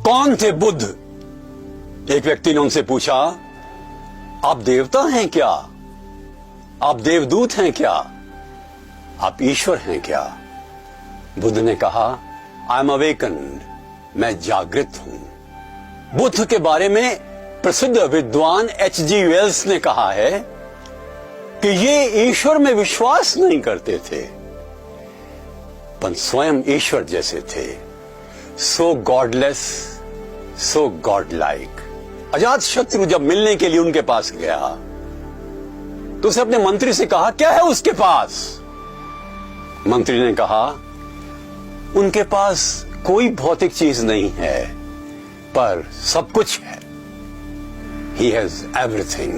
कौन थे बुद्ध? एक व्यक्ति ने उनसे पूछा, आप देवता हैं क्या? आप देवदूत हैं क्या? आप ईश्वर हैं क्या? बुद्ध ने कहा, आई एम अवेकन्ड, मैं जागृत हूं। बुद्ध के बारे में प्रसिद्ध विद्वान H.G. वेल्स ने कहा है कि ये ईश्वर में विश्वास नहीं करते थे, पर स्वयं ईश्वर जैसे थे। सो गॉडलेस, सो गॉड लाइक। अजातशत्रु जब मिलने के लिए उनके पास गया तो उसने अपने मंत्री से कहा, क्या है उसके पास? मंत्री ने कहा, उनके पास कोई भौतिक चीज नहीं है, पर सब कुछ है। He has everything।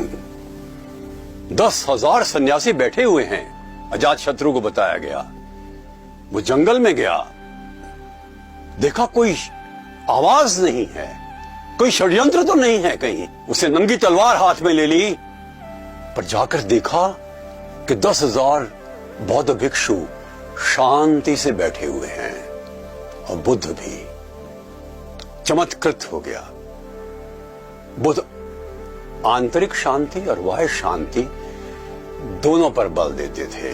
10,000 सन्यासी बैठे हुए हैं, अजातशत्रु को बताया गया। वो जंगल में गया, देखा कोई आवाज नहीं है, कोई षड्यंत्र तो नहीं है कहीं। उसने नंगी तलवार हाथ में ले ली, पर जाकर देखा कि 10,000 बौद्ध भिक्षु शांति से बैठे हुए हैं और बुद्ध भी। चमत्कृत हो गया। बुद्ध आंतरिक शांति और बाह्य शांति दोनों पर बल देते थे।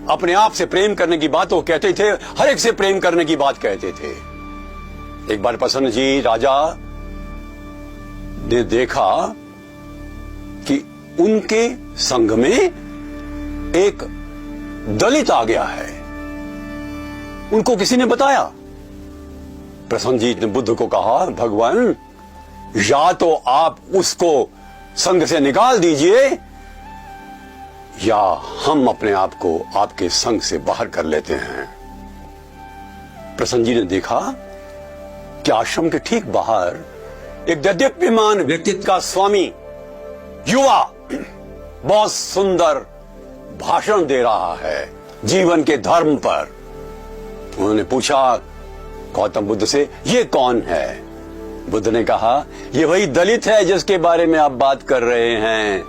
अपने आप से प्रेम करने की बात वो कहते थे, हर एक से प्रेम करने की बात कहते थे। एक बार प्रसन्न जी राजा ने देखा कि उनके संघ में एक दलित आ गया है। उनको किसी ने बताया। प्रसन्न जी ने बुद्ध को कहा, भगवान, या तो आप उसको संघ से निकाल दीजिए, या हम अपने आप को आपके संघ से बाहर कर लेते हैं। प्रसन्न जी ने देखा कि आश्रम के ठीक बाहर एक दैदीप्यमान व्यक्तित्व का स्वामी युवा बहुत सुंदर भाषण दे रहा है जीवन के धर्म पर। उन्होंने पूछा गौतम बुद्ध से, ये कौन है? बुद्ध ने कहा, ये वही दलित है जिसके बारे में आप बात कर रहे हैं।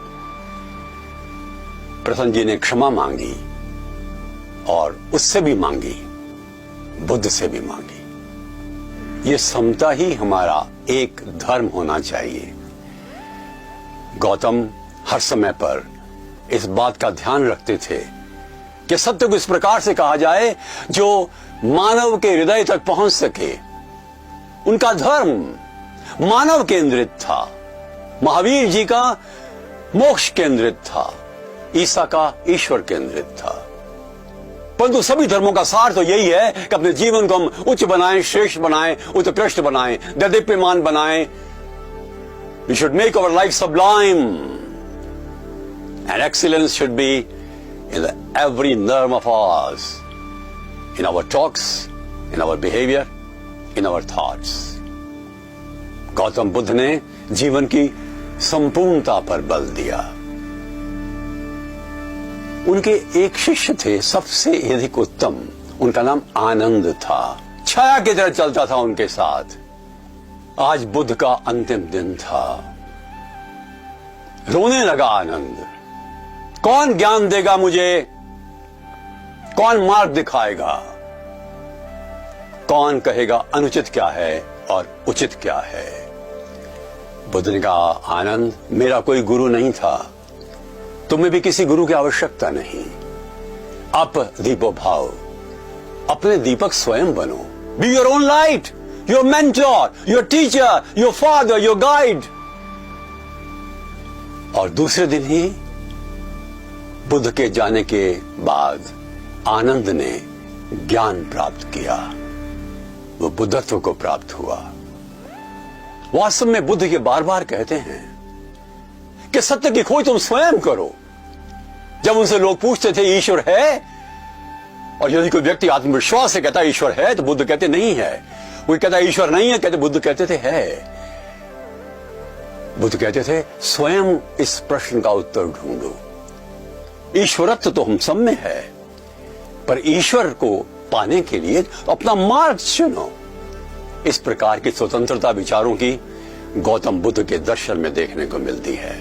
प्रसन्न जी ने क्षमा मांगी और उससे भी मांगी, बुद्ध से भी मांगी। ये समता ही हमारा एक धर्म होना चाहिए। गौतम हर समय पर इस बात का ध्यान रखते थे कि सत्य को इस प्रकार से कहा जाए जो मानव के हृदय तक पहुंच सके। उनका धर्म मानव केंद्रित था, महावीर जी का मोक्ष केंद्रित था, ईसा का ईश्वर केंद्रित था। परंतु सभी धर्मों का सार तो यही है कि अपने जीवन को हम उच्च बनाएं, श्रेष्ठ बनाएं, उत्कृष्ट बनाएं, दैदीप्यमान बनाएं। We should make our life sublime, and excellence should be in every nerve of ours, in our talks, in our behavior, in our thoughts। Gautam Buddha ने जीवन की संपूर्णता पर बल दिया। उनके एक शिष्य थे सबसे अधिक उत्तम, उनका नाम आनंद था। छाया की तरह चलता था उनके साथ। आज बुद्ध का अंतिम दिन था। रोने लगा आनंद। कौन ज्ञान देगा मुझे? कौन मार्ग दिखाएगा? कौन कहेगा अनुचित क्या है और उचित क्या है? बुद्ध ने कहा, आनंद, मेरा कोई गुरु नहीं था, तुम्हें भी किसी गुरु की आवश्यकता नहीं। अप दीपो भाव, अपने दीपक स्वयं बनो। Be your own light, your mentor, your teacher, your father, your guide. और दूसरे दिन ही बुद्ध के जाने के बाद आनंद ने ज्ञान प्राप्त किया, वो बुद्धत्व को प्राप्त हुआ। वास्तव में बुद्ध ये बार बार कहते हैं कि सत्य की खोज तुम स्वयं करो। जब उनसे लोग पूछते थे ईश्वर है, और यदि कोई व्यक्ति आत्मविश्वास से कहता है ईश्वर है, तो बुद्ध कहते नहीं है। कोई कहता है ईश्वर नहीं है, कहते बुद्ध कहते थे है। बुद्ध कहते थे स्वयं इस प्रश्न का उत्तर ढूंढो। ईश्वरत्व तो हम सब में है, पर ईश्वर को पाने के लिए अपना मार्ग चुनो। इस प्रकार की स्वतंत्रता विचारों की गौतम बुद्ध के दर्शन में देखने को मिलती है।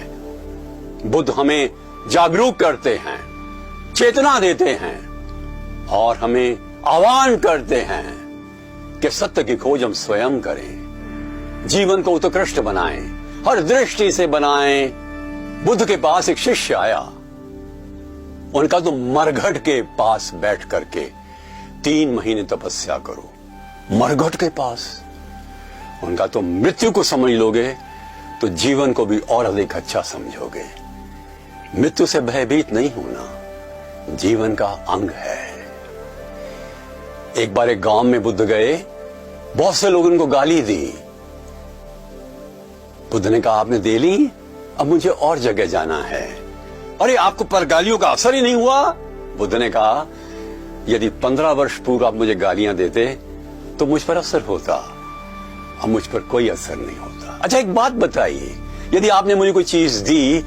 बुद्ध हमें जागरूक करते हैं, चेतना देते हैं और हमें आह्वान करते हैं कि सत्य की खोज हम स्वयं करें, जीवन को उत्कृष्ट बनाएं, हर दृष्टि से बनाएं। बुद्ध के पास एक शिष्य आया, उनका तो मरघट के पास बैठ करके 3 महीने तपस्या करो। मरघट के पास, उनका तो मृत्यु को समझ लोगे तो जीवन को भी और अधिक अच्छा समझोगे। मृत्यु से भयभीत नहीं होना जीवन का अंग है। एक बार एक गांव में बुद्ध गए, बहुत से लोगों उनको गाली दी। बुद्ध ने कहा आपने दे ली, अब मुझे और जगह जाना है। अरे आपको पर गालियों का असर ही नहीं हुआ? बुद्ध ने कहा यदि 15 वर्ष पूर्व आप मुझे गालियां देते तो मुझ पर असर होता, अब मुझ पर कोई असर नहीं होता। अच्छा एक बात बताइए, यदि आपने मुझे कोई चीज दी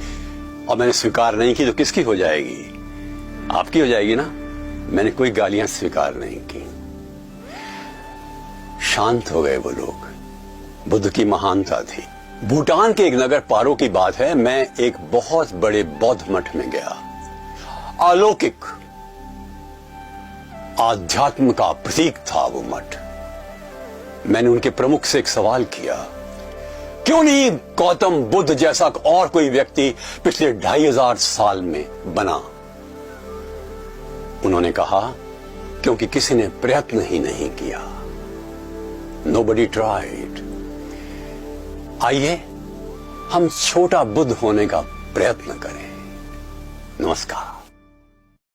और मैंने स्वीकार नहीं की तो किसकी हो जाएगी? आपकी हो जाएगी ना। मैंने कोई गालियां स्वीकार नहीं की। शांत हो गए वो लोग। बुद्ध की महानता थी। भूटान के एक नगर पारो की बात है, मैं एक बहुत बड़े बौद्ध मठ में गया। अलौकिक आध्यात्म का प्रतीक था वो मठ। मैंने उनके प्रमुख से एक सवाल किया, क्यों नहीं गौतम बुद्ध जैसा और कोई व्यक्ति पिछले 2500 साल में बना? उन्होंने कहा क्योंकि किसी ने प्रयत्न ही नहीं किया। Nobody tried। आइए हम छोटा बुद्ध होने का प्रयत्न करें। नमस्कार।